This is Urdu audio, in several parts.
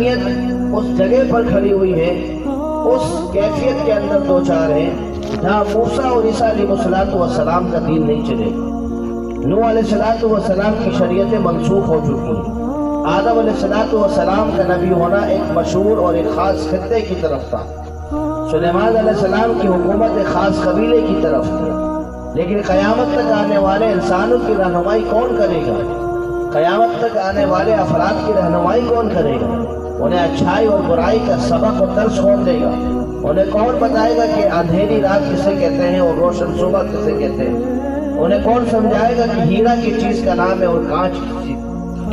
انسانیت اس جگہ پر کھڑی ہوئی ہے، اس کیفیت کے اندر دو چار ہے جہاں موسیٰ اور عیسیٰ علیہ السلام کا دین نہیں چلے گا۔ نوح علیہ السلام کی شریعتیں منسوخ ہو چکی ہیں۔ آدم علیہ السلام کا نبی ہونا ایک مشہور اور ایک خاص خطے کی طرف تھا۔ سلیمان علیہ السلام کی حکومت ایک خاص قبیلے کی طرف تھی۔ لیکن قیامت تک آنے والے انسانوں کی رہنمائی کون کرے گا؟ قیامت تک آنے والے افراد کی رہنمائی کون کرے گا؟ انہیں اچھائی اور برائی کا سبق اور درس کون دے گا؟ انہیں کون بتائے گا کہ اندھیری رات کسے کہتے ہیں اور روشن صبح کسے کہتے ہیں؟ انہیں کون سمجھائے گا کہ ہیرا کی چیز کا نام ہے اور کانچ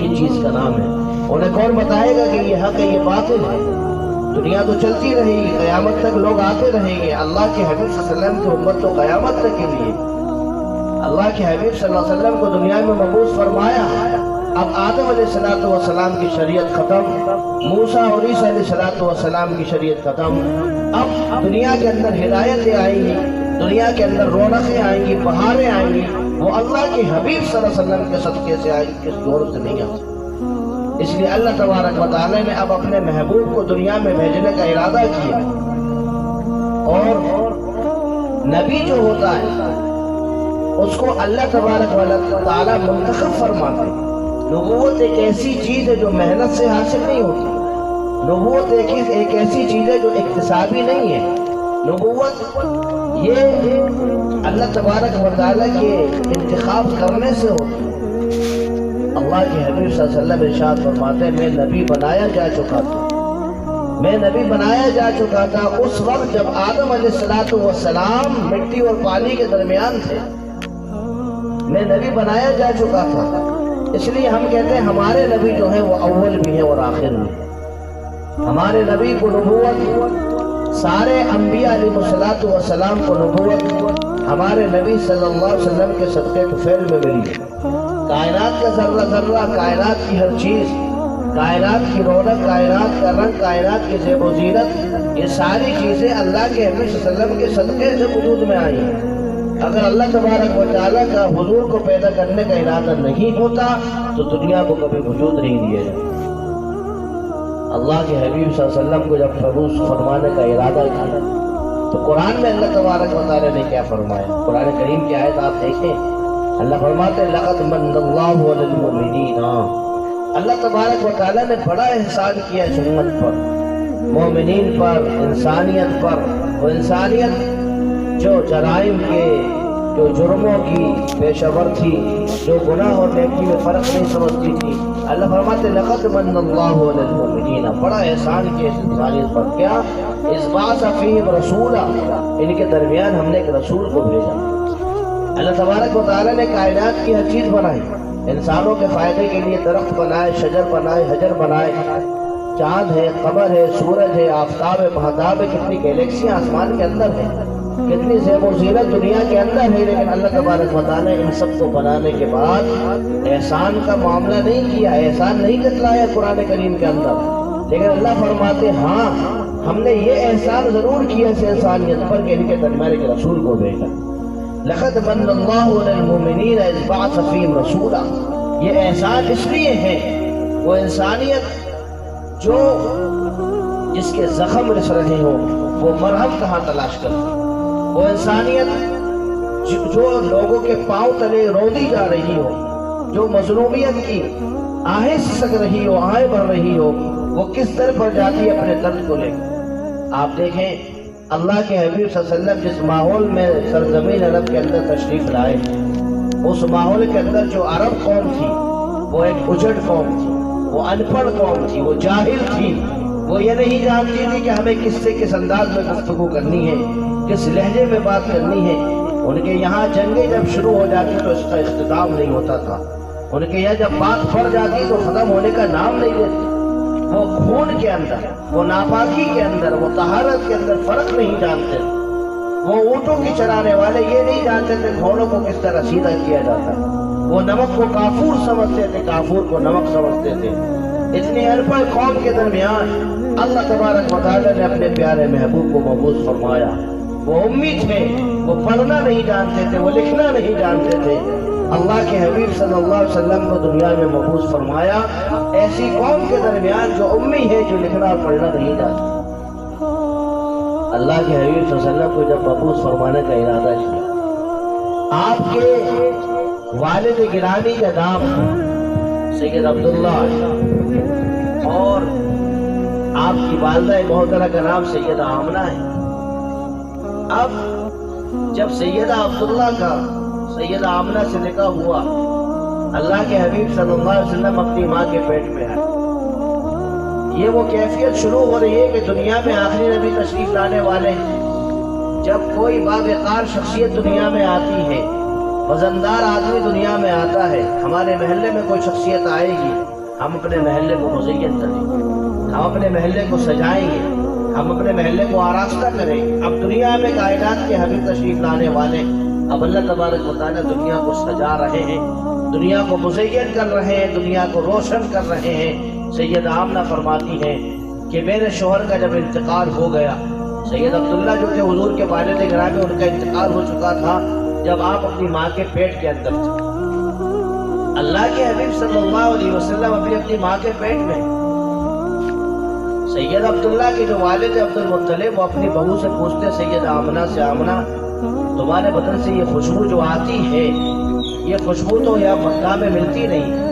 کی چیز کا نام ہے؟ انہیں کون بتائے گا کہ یہ حق ہے یہ باطل ہے؟ دنیا تو چلتی رہے گی، قیامت تک لوگ آتے رہیں گے۔ اللہ کے حبیب صلی اللہ علیہ وسلم کی امت تو قیامت تک کے لیے، اللہ کے حبیب صلی اللہ علیہ وسلم کو دنیا میں مبعوث فرمایا۔ اب آدم علیہ السلام کی شریعت ختم، موسیٰ اور عیسیٰ علیہ السلام کی شریعت ختم۔ اب دنیا کے اندر ہدایتیں آئیں گی، دنیا کے اندر رونقیں آئیں گی، بہاریں آئیں گی، وہ اللہ کے حبیب صلی اللہ علیہ وسلم کے صدقے سے آئیں گی، کس دور سے نہیں آئیں۔ اس لیے اللہ تبارک و تعالی نے اب اپنے محبوب کو دنیا میں بھیجنے کا ارادہ کیا، اور نبی جو ہوتا ہے اس کو اللہ تبارک و تعالی منتخب فرماتے ہیں۔ نبوت ایک ایسی چیز ہے جو محنت سے حاصل نہیں ہوتی، نبوت ایک ایسی چیز ہے جو اکتسابی نہیں ہے۔ نبوت یہ اللہ تبارک و تعالی کے انتخاب کرنے سے ہوتی ہے۔ اللہ کے حبیب صلی اللہ علیہ وسلم ارشاد فرماتے ہیں، میں نبی بنایا جا چکا تھا، میں نبی بنایا جا چکا تھا اس وقت جب آدم علیہ السلام مٹی اور پانی کے درمیان تھے، میں نبی بنایا جا چکا تھا۔ اس لیے ہم کہتے ہیں ہمارے نبی جو ہیں وہ اول بھی ہیں اور آخر بھی ہیں۔ ہمارے نبی کو نبوت، سارے انبیاء علیہ السلام کو نبوت ہمارے نبی صلی اللہ علیہ وسلم کے صدقے طفیل میں ملی ہے۔ کائنات کا ذرہ ذرہ، کائنات کی ہر چیز، کائنات کی رونق، کائنات کا رنگ، کائنات کی زیب و زینت، یہ ساری چیزیں اللہ کے حبیب صلی اللہ علیہ وسلم کے صدقے سے وجود میں آئی ہیں۔ اگر اللہ تبارک و تعالیٰ کا حضور کو پیدا کرنے کا ارادہ نہیں ہوتا تو دنیا کو کبھی وجود نہیں دیا جاتا۔ اللہ کے حبیب صلی اللہ علیہ وسلم کو جب مبعوث فرمانے کا ارادہ کیا تو قرآن میں اللہ تبارک و تعالیٰ نے کیا فرمایا؟ قرآن کریم کی آیت آپ دیکھیں، اللہ فرماتے ہیں لَقَدْ مَنَّ اللَّهُ عَلَى الْمُؤْمِنِينَ۔ اللہ تبارک و تعالیٰ نے بڑا احسان کیا اس امت پر، مومنین پر، انسانیت پر۔ وہ انسانیت جو جرائم کے، جو جرموں کی پیشہ ور تھی، جو گناہ اور نیکی میں فرق نہیں سمجھتی تھی، اللہ فرماتے لَقَدْ مَنَّ اللَّهُ عَلَى الْمُؤْمِنِينَ، بڑا احسان کیا اس انسانیت پر۔ کیا؟ اِذْ بَعَثَ فِيهِمْ رَسُولًا، ان کے درمیان ہم نے ایک رسول کو بھیجا۔ اللہ تبارک و تعالیٰ نے کائنات کی ہر چیز بنائی، انسانوں کے فائدے کے لیے درخت بنائے، شجر بنائے، حجر بنائے، چاند ہے، قمر ہے، سورج ہے، آفتاب ہے، مہتاب ہے، کتنی گیلیکسیاں آسمان کے اندر ہیں، کتنی زیب و زینت دنیا کے اندر ہے۔ لیکن اللہ تبارک و تعالیٰ نے ان سب کو بنانے کے بعد احسان کا معاملہ نہیں کیا، احسان نہیں جتلایا قرآن کریم کے اندر۔ لیکن اللہ فرماتے ہاں ہم نے یہ احسان ضرور کیا اس انسانیت پر کہ ان کے درمیان ایک رسول کو بھیجا۔ لَقَدْ مَنَّ اللَّهُ عَلَى الْمُؤْمِنِينَ إِذْ بَعَثَ فِيهِمْ رَسُولًا، یہ احسان اس لیے ہے وہ انسانیت جو جس کے زخم رس رہے ہو وہ مرہم کہاں تلاش کرتی، وہ انسانیت جو لوگوں کے پاؤں تلے روندی جا رہی ہو، جو مظلومیت کی آہیں سسک رہی ہو، آہیں بڑھ رہی ہو، وہ کس در پر جاتی ہے اپنے درد کو لے کر۔ آپ دیکھیں اللہ کے حبیب صلی اللہ علیہ وسلم جس ماحول میں سرزمین عرب کے اندر تشریف لائے، اس ماحول کے اندر جو عرب قوم تھی وہ ایک اجڑ قوم تھی، وہ ان پڑھ قوم تھی، وہ جاہل تھی، وہ یہ نہیں جانتی تھی کہ ہمیں کس سے کس انداز میں گفتگو کرنی ہے، کس لہجے میں بات کرنی ہے۔ ان کے یہاں جنگیں جب شروع ہو جاتی تو اس کا اختتام نہیں ہوتا تھا، ان کے یہاں جب بات پڑ جاتی تو ختم ہونے کا نام نہیں لیتی۔ وہ خون کے اندر، وہ ناپاکی کے اندر، وہ طہارت کے اندر فرق نہیں جانتے۔ وہ اونٹوں کی چرانے والے یہ نہیں جانتے تھے گھوڑوں کو کس طرح سیدھا کیا جاتا ہے۔ وہ نمک کو کافور سمجھتے تھے، کافور کو نمک سمجھتے تھے۔ اتنی انپڑھ قوم کے درمیان اللہ تبارک و تعالی نے اپنے پیارے محبوب کو مبعوث فرمایا۔ وہ امی تھے، وہ پڑھنا نہیں جانتے تھے، وہ لکھنا نہیں جانتے تھے۔ اللہ کے حبیب صلی اللہ علیہ وسلم کو دنیا میں مبعوث فرمایا ایسی قوم کے درمیان جو امی ہے، جو لکھنا اور پڑھنا نہیں جانتی۔ اللہ کے حبیب صلی اللہ علیہ وسلم کو جب مبعوث فرمانے کا ارادہ کیا، آپ کے والد گرامی کا نام سید عبداللہ اور آپ کی والدہ محترمہ کا نام سیدہ آمنہ ہے۔ اب جب سیدہ عبداللہ کا سیدہ آمنہ سے نکاح ہوا، اللہ کے حبیب صلی اللہ علیہ وسلم اپنی ماں کے پیٹ میں آئے۔ یہ وہ کیفیت شروع ہو رہی ہے کہ دنیا میں آخری نبی تشریف لانے والے ہیں۔ جب کوئی باوقار شخصیت دنیا میں آتی ہے، وزندار آدمی دنیا میں آتا ہے، ہمارے محلے میں کوئی شخصیت آئے گی، ہم اپنے محلے کو مزین کریں گے، ہم اپنے محلے کو سجائیں گے، ہم اپنے محلے کو آراستہ کریں گے۔ اب دنیا میں کائنات کے حبیب تشریف لانے والے، اب اللہ تبارک و تعالیٰ دنیا کو سجا رہے ہیں، دنیا کو مزین کر رہے ہیں، دنیا کو روشن کر رہے ہیں۔ سیدہ آمنہ فرماتی ہیں کہ میرے شوہر کا جب انتقال ہو گیا، سید عبداللہ جو تھے حضور کے والد گرامی، ان کا انتقال ہو چکا تھا جب آپ اپنی ماں کے پیٹ کے اندر تھے۔ اللہ کے حبیب صلی اللہ علیہ وسلم اپنی ماں کے پیٹ میں۔ سید عبداللہ کے جو والد عبد المطلب، وہ اپنی بہو سے پوچھتے سید آمنہ سے، آمنہ تمہارے بدن سے یہ خوشبو جو آتی ہے، یہ خوشبو تو یہاں مکہ میں ملتی نہیں،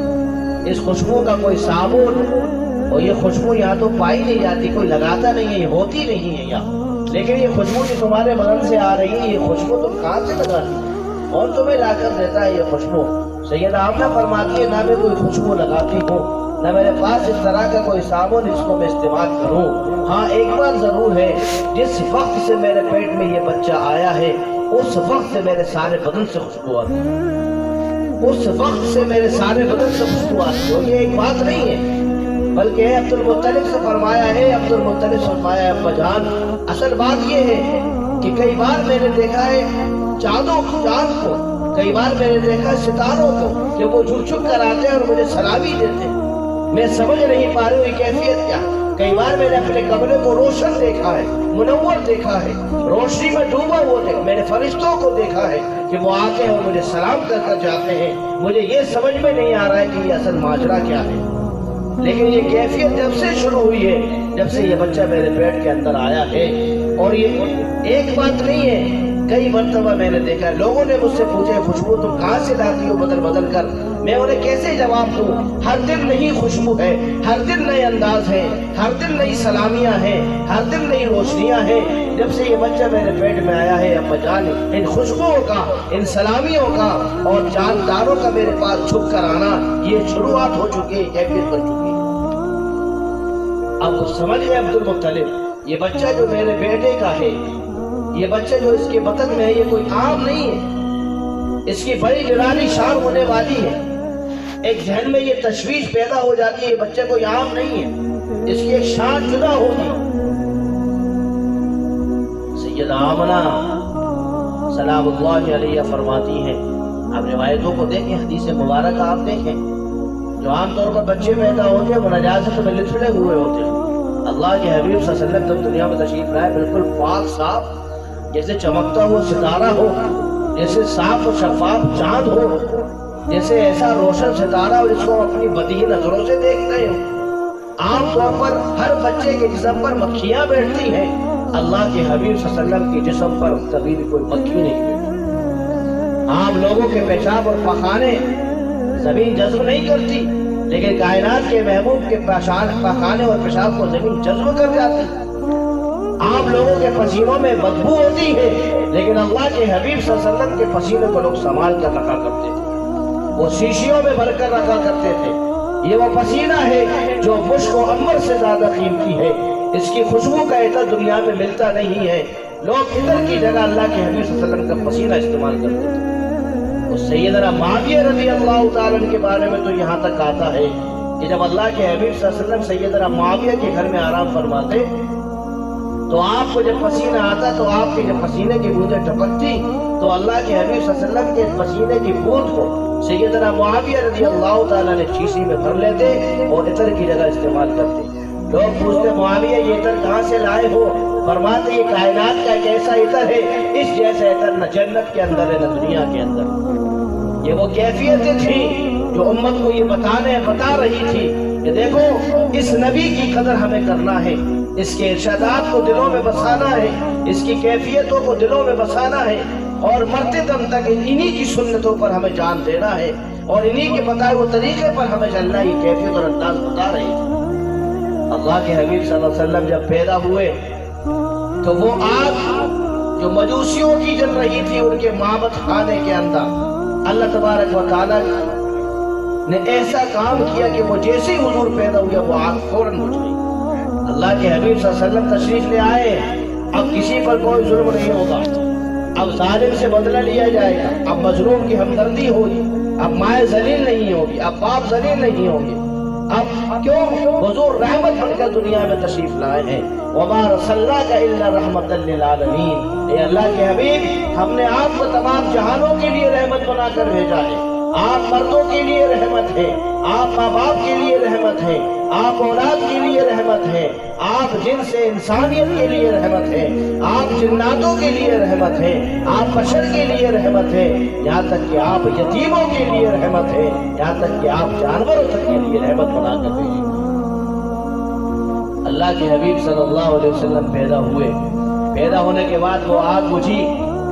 اس خوشبو کا کوئی صابن اور یہ خوشبو یہاں تو پائی نہیں جاتی، کوئی لگاتا نہیں ہے، یہ ہوتی نہیں ہے یہاں، لیکن یہ خوشبو جو تمہارے بدن سے آ رہی ہے، یہ خوشبو تم کہاں سے لگاتی اور تمہیں لا کر دیتا ہے یہ خوشبو؟ سیدہ آمنہ فرماتی ہے نہ میں کوئی خوشبو لگاتی ہوں، نہ میرے پاس اس طرح کا کوئی صابن جس کو میں استعمال کروں۔ ہاں ایک بات ضرور ہے، جس وقت سے میرے پیٹ میں یہ بچہ آیا ہے اس وقت سے میرے سارے بدن سے خوشبو آتی ہے، اس وقت سے میرے سارے بدن سے خوشبو آتی ہے۔ یہ ایک بات نہیں ہے، بلکہ عبد المطلب سے فرمایا ہے، عبد المطلب سے فرمایا ہے ابا جان، اصل بات یہ ہے کہ کئی بار میں نے دیکھا ہے چاند کو، کئی بار میں نے دیکھا ہے ستاروں کو کہ وہ جھک جھک کر آتے ہیں اور مجھے سلامی دیتے ہیں، میں سمجھ نہیں پا رہی ہوں یہ کیفیت کیا۔ کئی بار میں نے اپنے کمرے کو روشن دیکھا ہے، منور دیکھا ہے، روشنی میں ڈوبا ہوا دیکھا، میں نے فرشتوں کو دیکھا ہے کہ وہ آتے ہیں اور مجھے سلام کر کر جاتے ہیں۔ مجھے یہ سمجھ میں نہیں آ رہا ہے کہ یہ اصل ماجرا کیا ہے، لیکن یہ کیفیت جب سے شروع ہوئی ہے، جب سے یہ بچہ میرے پیٹ کے اندر آیا ہے، اور یہ ایک بات نہیں ہے، کئی مرتبہ میں نے دیکھا لوگوں نے مجھ سے پوچھے خوشبو تم کہاں سے لاتی ہو بدل بدل کر، میں انہیں کیسے جواب دوں؟ ہر دن نئی خوشبو ہے، ہر دن نئے انداز ہیں، ہر دن نئی سلامیاں ہیں، ہر دن نئی روشنیاں ہیں۔ جب سے یہ بچہ میرے پیٹ میں آیا ہے ابا جان، ان خوشبوؤں کا، ان سلامیوں کا اور جانداروں کا میرے پاس چھپ کر آنا، یہ شروعات ہو چکی ہے، کیفیت بن چکی ہے۔ اب وہ سمجھ گئے عبد المطلب، یہ بچہ جو میرے بیٹے کا ہے، یہ بچہ جو اس کے بطن میں ہے، یہ کوئی عام نہیں ہے، اس کی بڑی نرالی شان ہونے والی ہے۔ ایک ذہن میں یہ تشویش پیدا ہو جاتی ہے، یہ بچہ کوئی عام نہیں ہے، اس کی ایک شان جدا ہوگی۔ سیدہ آمنہ سلام اللہ علیہ فرماتی ہیں، آپ روایتوں کو دیکھیں، حدیث مبارک آپ دیکھیں، جو عام طور پر بچے پیدا ہوتے ہیں وہ نجاست میں لتڑے ہوئے ہوتے ہیں، اللہ کے حبیب صلی اللہ علیہ وسلم جب دنیا میں تشریف لائے بالکل پاک صاف، جیسے چمکتا ہوا ستارہ ہو، جیسے صاف و شفاف چاند ہو، جیسے ایسا روشن ستارہ ہو جس کو ہم اپنی بدی نظروں سے دیکھتے ہیں۔ عام طور پر ہر بچے کے جسم پر مکھیاں بیٹھتی ہیں، اللہ کے حبیب صلی اللہ علیہ وسلم کے جسم پر کبھی بھی کوئی مکھی نہیں بیٹھتی۔ عام لوگوں کے پیشاب اور پخانے زمین جذب نہیں کرتی، لیکن کائنات کے محبوب کے پخانے اور پیشاب کو زمین جذب کر جاتی۔ عام لوگوں کے پسینوں میں بدبو ہوتی ہے، لیکن اللہ کے حبیب صلی اللہ علیہ وسلم کے پسینے کو لوگ سنبھال کر رکھا کرتے تھے، وہ شیشیوں میں بھر کر رکھا کرتے تھے۔ یہ وہ پسینہ ہے جو مشک و عنبر سے زیادہ قیمتی ہے، اس کی خوشبو کا عطر دنیا میں ملتا نہیں ہے۔ لوگ عطر کی جگہ اللہ کے حبیب صلی اللہ علیہ وسلم کا پسینہ استعمال کرتے تھے۔ سیدنا معاویہ رضی اللہ تعالیٰ عنہ کے بارے میں تو یہاں تک آتا ہے کہ جب اللہ کے حبیب صلی اللہ علیہ وسلم سیدنا معاویہ کے گھر میں آرام فرماتے تو آپ کو جب پسینہ آتا تو آپ کے جب پسینے کی بوندیں ٹپکتی تو اللہ کے حبیب صلی اللہ علیہ وسلم کے پسینے کی بوند کو سیدنا معاویہ رضی اللہ تعالیٰ نے شیشی میں بھر لیتے اور عطر کی جگہ استعمال کرتے۔ لوگ پوچھتے معاویہ یہ عطر کہاں سے لائے ہو؟ فرماتے یہ کائنات کا ایک ایسا عطر ہے، اس جیسا عطر نہ جنت کے اندر ہے نہ دنیا کے اندر۔ یہ وہ کیفیتیں تھیں جو امت کو یہ بتا رہی تھی کہ دیکھو اس نبی کی قدر ہمیں کرنا ہے، اس کے ارشادات کو دلوں میں بسانا ہے، اس کی کیفیتوں کو دلوں میں بسانا ہے، اور مرتے دم تک انہی کی سنتوں پر ہمیں جان دینا ہے، اور انہی کے بتائے وہ طریقے پر ہمیں چلنا۔ یہ کیفیت اور انداز بتا رہی تھی۔ اللہ کے حبیب صلی اللہ علیہ وسلم جب پیدا ہوئے تو وہ آگ جو مجوسیوں کی جل رہی تھی ان کے معبد خانے کے اندر، اللہ تبارک و تعالیٰ نے ایسا کام کیا کہ وہ جیسے ہی حضور پیدا ہوئے وہ آگ فوراً بجھ گئی۔ اللہ کے حبیب صلی اللہ علیہ وسلم تشریف لے آئے، اب کسی پر کوئی ظلم نہیں ہوگا، اب ظالم سے بدلہ لیا جائے گا، اب مظلوم کی ہمدردی ہوگی، اب مائیں ذلیل نہیں ہوگی، اب باپ ذلیل نہیں ہوں گے۔ اب کیوں؟ حضور رحمت بن کر دنیا میں تشریف لائے ہیں۔ وَمَا رَسَلْنَاكَ إِلَّا رَحْمَةً لِّلْعَالَمِينَ، اے اللہ کے حبیب ہم نے آپ کو تمام جہانوں کے لیے رحمت بنا کر بھیجا ہے۔ آپ مردوں کے لیے رحمت ہے، آپ ماں باپ کے لیے رحمت ہے، آپ اولاد کے لیے رحمت ہے، آپ جن سے انسانیت کے لیے رحمت ہے، آپ جناتوں کے لیے رحمت ہے، آپ بشر کے لیے رحمت ہے، یہاں تک کہ آپ یتیموں کے لیے رحمت ہے، یہاں تک کہ آپ جانوروں تک کے لیے رحمت بنا کر بھیجیں۔ اللہ کے حبیب صلی اللہ علیہ وسلم پیدا ہوئے، پیدا ہونے کے بعد وہ آگ بجھی،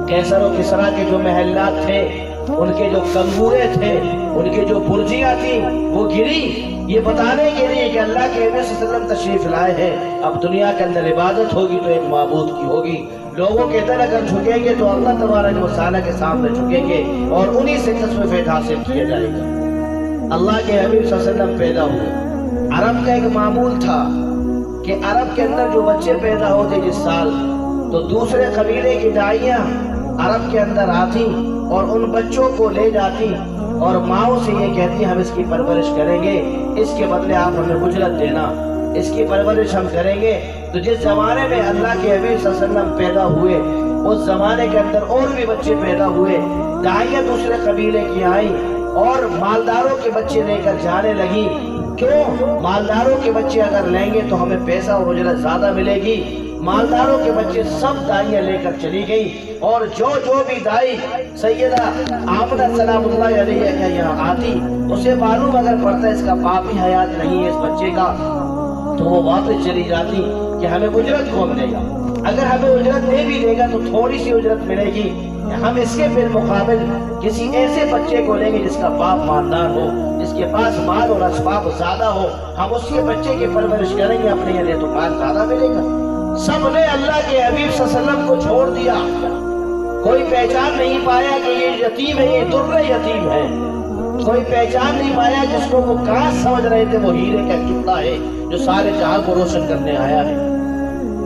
قیصر و کسریٰ کے جو محلات تھے، ان کے جو کنگورے تھے، ان کے جو برجیاں تھیں وہ گری، یہ بتانے کے لیے کہ اللہ کے حبیب صلی اللہ علیہ وسلم تشریف لائے ہیں۔ اب دنیا کے اندر عبادت ہوگی تو ایک معبود کی ہوگی، لوگوں کے در اگر جھکیں گے تو اللہ تبارک و تعالیٰ کے سامنے جھکیں گے، اور انہی سے کسب فیض حاصل کیا جائے گا۔ اللہ کے حبیب صلی اللہ علیہ وسلم پیدا ہوئے۔ عرب کا ایک معمول تھا کہ عرب کے اندر جو بچے پیدا ہوتے جس سال، تو دوسرے قبیلے کی داعیاں عرب کے اندر آتی اور ان بچوں کو لے جاتی اور ماؤں سے یہ کہتی ہم اس کی پرورش کریں گے، اس کے بدلے آپ ہمیں اجرت دینا، اس کی پرورش ہم کریں گے۔ تو جس زمانے میں اللہ کے حبیب صلی اللہ علیہ وسلم پیدا ہوئے اس زمانے کے اندر اور بھی بچے پیدا ہوئے، داعیاں دوسرے قبیلے کی آئیں اور مالداروں کے بچے لے کر جانے لگی۔ کیوں؟ مالداروں کے بچے اگر لیں گے تو ہمیں پیسہ اور اجرت زیادہ ملے گی۔ مالداروں کے بچے سب دائیاں لے کر چلی گئی، اور جو بھی دائی سیدہ آمنہ سلام اللہ علیہ کا یہاں آتی، اسے معلوم اگر پڑتا اس کا باپ ہی حیات نہیں ہے اس بچے کا، تو وہ واپس چلی جاتی کہ ہمیں اجرت کو ملے گا۔ اگر ہمیں اجرت دے بھی دے گا تو تھوڑی سی اجرت ملے گی، ہم اس کے بالمقابل کسی ایسے بچے کو لیں گے جس کا باپ مالدار ہو، جس کے پاس مال اور اسباب زیادہ ہو، ہم اس کے بچے کی پرورش کریں گے، اپنے لیے تو مال زیادہ ملے گا۔ سب نے اللہ کے حبیب صلی اللہ علیہ وسلم کو چھوڑ دیا، کوئی پہچان نہیں پایا کہ یہ یتیم ہے، یہ در یتیم ہے، کوئی پہچان نہیں پایا جس کو وہ کانچ سمجھ رہے تھے وہ ہیرے کا ٹکڑا ہے جو سارے جہاں کو روشن کرنے آیا ہے۔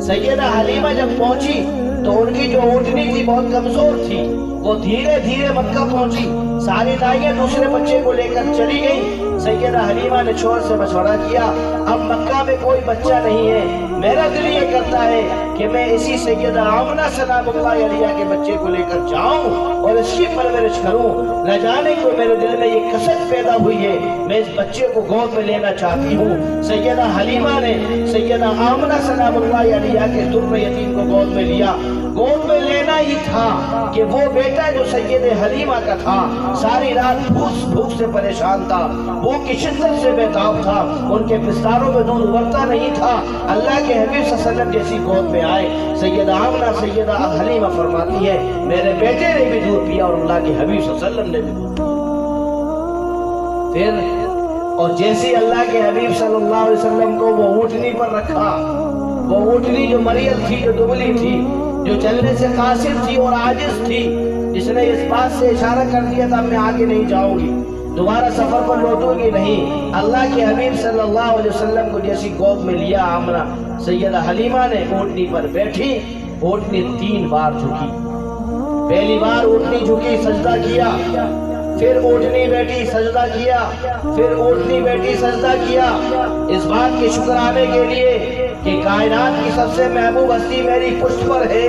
سیدہ حلیمہ جب پہنچی تو ان کی جو اونٹنی تھی بہت کمزور تھی، وہ دھیرے دھیرے مکہ پہنچی، ساری دائیاں دوسرے بچے کو لے کر چلی گئی۔ سیدہ حلیمہ نے شوہر سے مشورہ کیا، اب مکہ میں کوئی بچہ نہیں ہے، میرا دل یہ کرتا ہے کہ میں اسی سیدہ آمنہ سلام اللہ علیہ کے بچے کو لے کر جاؤں اور اس کی پرورش کروں۔ نہ جانے کو میرے دل میں یہ کسک پیدا ہوئی ہے، میں اس بچے کو گود میں لینا چاہتی ہوں۔ سیدہ حلیمہ نے سیدہ آمنہ سلام اللہ علیہ کے در یتیم کو گود میں لیا۔ گود میں لینا ہی تھا کہ وہ بیٹا جو سید حلیمہ کا تھا ساری رات بھوک سے پریشان تھا، بھوک کی شدت سے بیتاب تھا، ان کے بستروں میں دودھ ابلتا نہیں تھا۔ اللہ کے حبیب صلی اللہ علیہ وسلم جیسی گود میں آئے، سیدہ آمنہ سیدہ حلیمہ فرماتی ہے میرے بیٹے نے بھی دودھ پیا اور اللہ کے حبیب صلی اللہ علیہ وسلم نے بھی دودھ پیا۔ پھر اور جیسی اللہ کے حبیب صلی اللہ علیہ وسلم کو وہ اونٹنی پر رکھا، وہ اونٹنی جو مریض تھی، جو دبلی تھی، جو چلنے سے قاصر تھی اور عاجز تھی، جس نے اس بات سے اشارہ کر دیا تھا میں آگے نہیں جاؤں گی، دوبارہ سفر پر لوٹوں گی نہیں، اللہ کے حبیب صلی اللہ علیہ وسلم کو جیسی گود میں لیا آمنہ سیدہ حلیمہ نے اونٹنی پر بیٹھی، اونٹنی 3 بار جھکی۔ پہلی بار اونٹنی جھکی سجدہ کیا، پھر اونٹنی بیٹھی سجدہ کیا، پھر اونٹنی بیٹھی سجدہ کیا، اس بات کے شکرانے کے لیے کہ کائنات کی سب سے محبوب ہستی میری پشت پر ہے،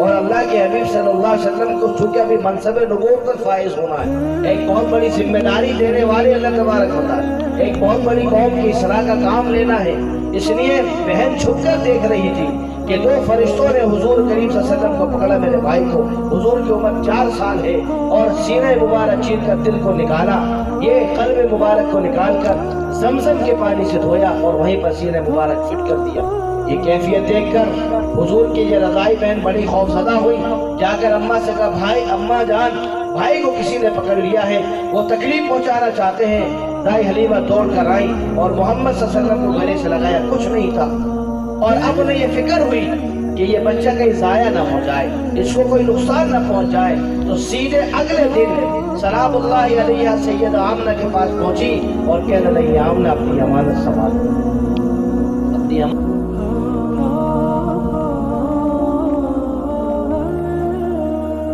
اور اللہ کے حبیب صلی اللہ علیہ وسلم کو چونکہ ابھی منصب نبوت پر فائز ہونا ہے، ایک بہت بڑی ذمہ داری دینے والے اللہ تبارک و تعالی، ایک بہت بڑی قوم کی اصلاح کا کام لینا ہے، اس لیے بہن چھپ کر دیکھ رہی تھی کہ دو فرشتوں نے حضور کریم صلی اللہ علیہ وسلم کو پکڑا، میرے بھائی کو، حضور کی عمر 4 سال ہے، اور سینہ مبارک چیر کر دل کو نکالا، یہ قلب مبارک کو نکال کر زمزم کے پانی سے دھویا اور وہیں پر سینہ مبارک فٹ کر دیا۔ یہ کیفیت دیکھ کر حضور کی یہ رضائی بہن بڑی خوفزدہ ہوئی، جا کر اماں سے کہا بھائی، اماں جان، بھائی کو کسی نے پکڑ لیا ہے، وہ تکلیف پہنچانا چاہتے ہیں۔ دائی حلیمہ دوڑ کر آئی اور محمد صلی اللہ علیہ وسلم کو گلے سے لگایا، کچھ نہیں تھا، اور اب انہیں یہ فکر ہوئی کہ یہ بچہ کہیں ضائع نہ ہو جائے، اس کو کوئی نقصان نہ پہنچ جائے، تو سیدھے اگلے دن سلام اللہ علیہ سید آمنہ کے پاس پہنچی اور کہنے لگی آمنہ اپنی امانت سنبھال، اپنی امانت